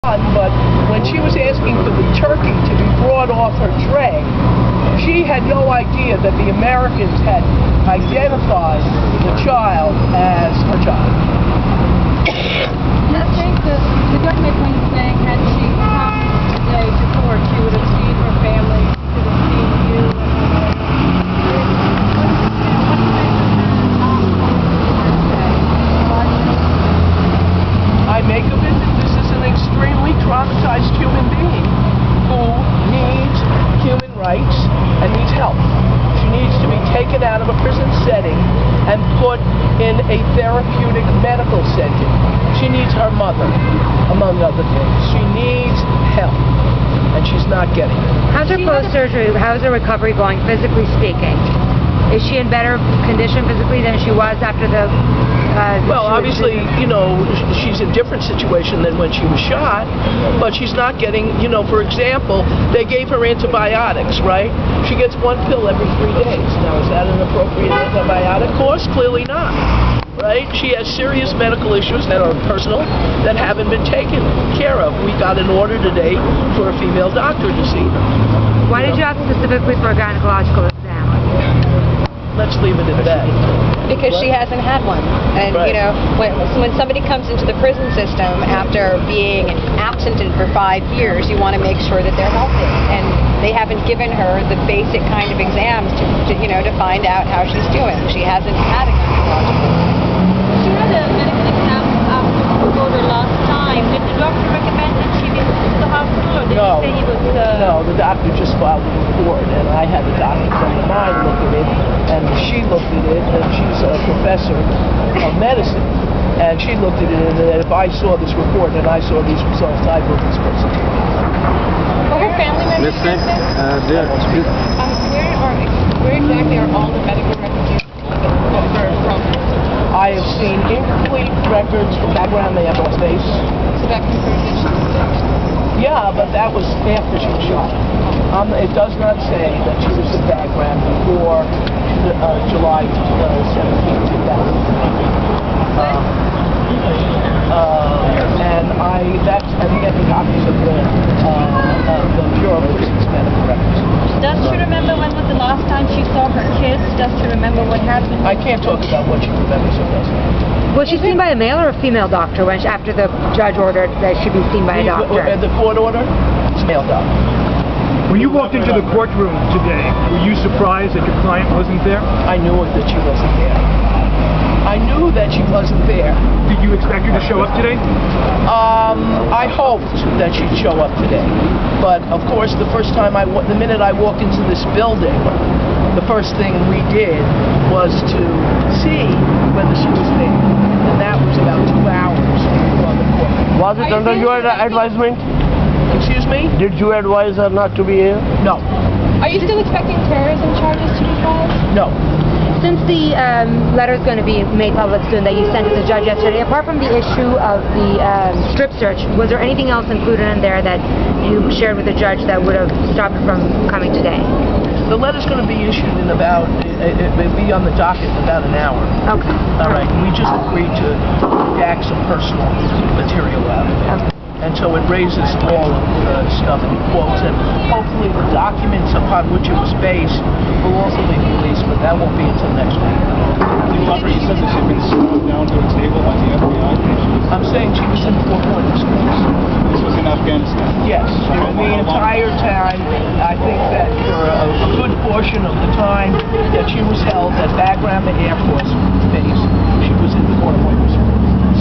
But when she was asking for the turkey to be brought off her tray, she had no idea that the Americans had identified the child as her child. I think the judge made point saying had she come today to court, she would have seen her family, she could have seen you. I make of it that this is an extremely traumatized human being who needs human rights and needs help. She needs to be taken out of a prison setting and put in a therapeutic medical setting. She needs her mother, among other things. She needs help, and she's not getting it. How's her post-surgery? How's her recovery going, physically speaking? Is she in better condition physically than she was after the... well, obviously, you know, she's in a different situation than when she was shot, but she's not getting, you know, for example, they gave her antibiotics, right? She gets one pill every 3 days. Now, is that an appropriate antibiotic course? Clearly not, right? She has serious medical issues that are personal that haven't been taken care of. We got an order today for a female doctor to see her. Why did you ask specifically for a gynecological exam? Let's leave it at that. Because she hasn't had one. And, right. You know, when somebody comes into the prison system after being absented for 5 years, you want to make sure that they're healthy. And they haven't given her the basic kind of exams to you know, to find out how she's doing. She hasn't had a gynecological. She had a medical exam after the order last time. Did the doctor recommend that she visit the hospital, or did he say he was... No, the doctor just filed a report, and I had a doctor friend of mine look at it, and she looked at it, and she's a professor of medicine, and she looked at it, and if I saw this report and I saw these results, I'd look this person. Were her family members present? Where exactly are all the medical records from? I have seen incomplete records from background. They have no space. So that confirms that she was... Yeah, but that was after she was shot. It does not say that she was in background before July 17, 2000. And we have the copies of the Bureau of Prisons medical records. Does she remember when was the last time she saw her kids? Does she remember what happened? I can't talk about what she remembers or doesn't. Was she seen by a male or a female doctor after the judge ordered that she be seen by a doctor? The court order? It's male doctor. When you walked into the courtroom today, were you surprised that your client wasn't there? I knew that she wasn't there. I knew that she wasn't there. Did you expect her to show up today? I hoped that she'd show up today. But, of course, the minute I walked into this building, the first thing we did was to see whether she was there. And that was about 2 hours before the court. Was it under your advisement? Excuse me? Did you advise her not to be here? No. Are you still expecting terrorism charges to be filed? No. Since the letter is going to be made public soon that you sent to the judge yesterday, apart from the issue of the strip search, was there anything else included in there that you shared with the judge that would have stopped her from coming today? The letter's going to be issued in about, it'll be on the docket in about an hour. Okay. All right. We just agreed to redact some personal material out of it. Okay. And so it raises all of the stuff in quotes, and hopefully the documents upon which it was based will also be released, but that won't be until next week. You said that she'd been thrown down to a table by the FBI. I'm saying she was in 4 corners. This was in Afghanistan? Yes. The entire time, I think that for a good portion of the time that she was held at Bagram Air Force Base, she was in the 4 corners.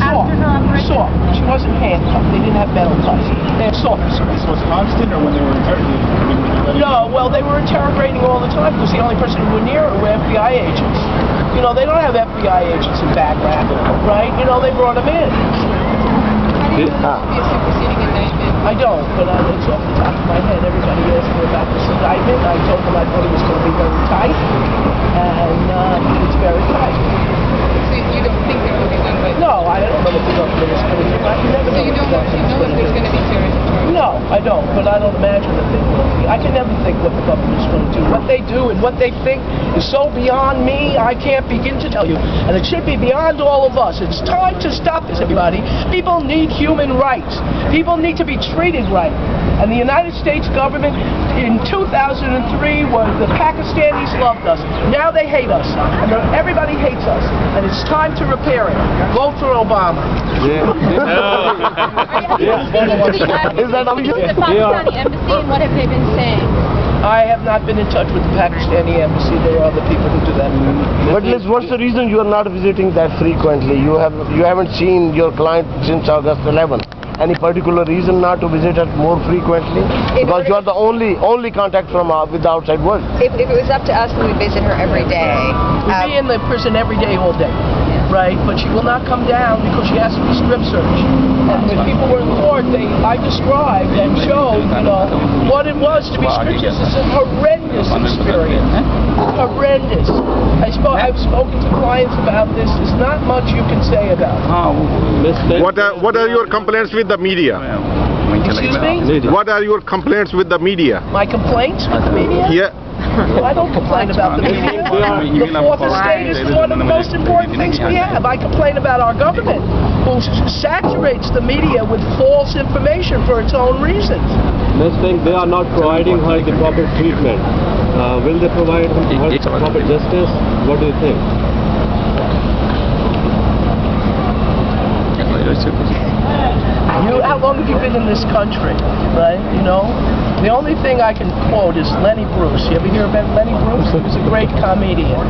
After her operation? Soft. She wasn't handcuffed. They didn't have metal cuffs. They had soft. So this was constant, or when they were interrogating? No, well, they were interrogating all the time because the only person who were near her were FBI agents. You know, they don't have FBI agents in Bagram, right? You know, they brought them in. How do you know it be a superseding indictment? I don't, but it's off the top of my head. Everybody asked me about this indictment. I told them I thought it was going to be very tight, and it's very tight. So you don't think there will be one, but... No, I don't know what the government is going to do. You never know. So you don't know if there's going to be terrorism charges? No, I don't, but I don't imagine that they will be. I can never think what the government's going to do. What they do and what they think is so beyond me, I can't begin to tell you. And it should be beyond all of us. It's time to stop this, everybody. People need human rights. People need to be treated right. And the United States government in 2003 was the Pakistanis loved us. Now they hate us. And everybody hates us. And it's time to repair it. Vote for Obama. Is that how you? The Pakistani embassy, and what have they been saying? I have not been in touch with the Pakistani embassy. There are other people who do that. But Liz, what's the reason you are not visiting that frequently? You haven't seen your client since August 11. Any particular reason not to visit it more frequently? Because you are the only contact from with the outside world. If it was up to us, we would visit her every day. We'd be in the prison every day, all day. Right, but she will not come down because she has to be strip searched. And when people were in court, I described and showed, what it was to be strip searched. It's a horrendous experience. Horrendous. I've spoken to clients about this. There's not much you can say about it. What are your complaints with the media? Excuse me? What are your complaints with the media? My complaints with the media? Yeah. I don't complain about the media. The fourth estate is one of the most important things we have. I complain about our government, who saturates the media with false information for its own reasons. Next thing, they are not providing her the proper treatment. Will they provide her proper justice? What do you think? How long have you been in this country, right? The only thing I can quote is Lenny Bruce. You ever hear about Lenny Bruce? He was a great comedian.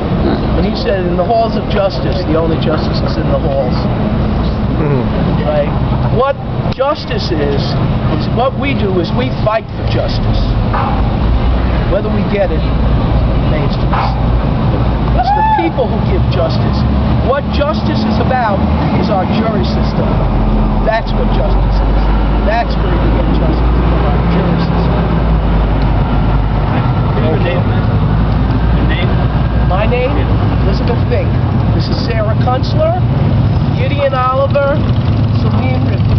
And he said, in the halls of justice, the only justice is in the halls. Right? What justice is what we do is we fight for justice. Whether we get it remains to be seen. It's the people who give justice. What justice is about is our jury system. That's what justice is. That's where you get justice, from our jury system. Your name? Your name? My name? Elizabeth Fink. This is Sarah Kunstler, Gideon Oliver, Salim Rifkin.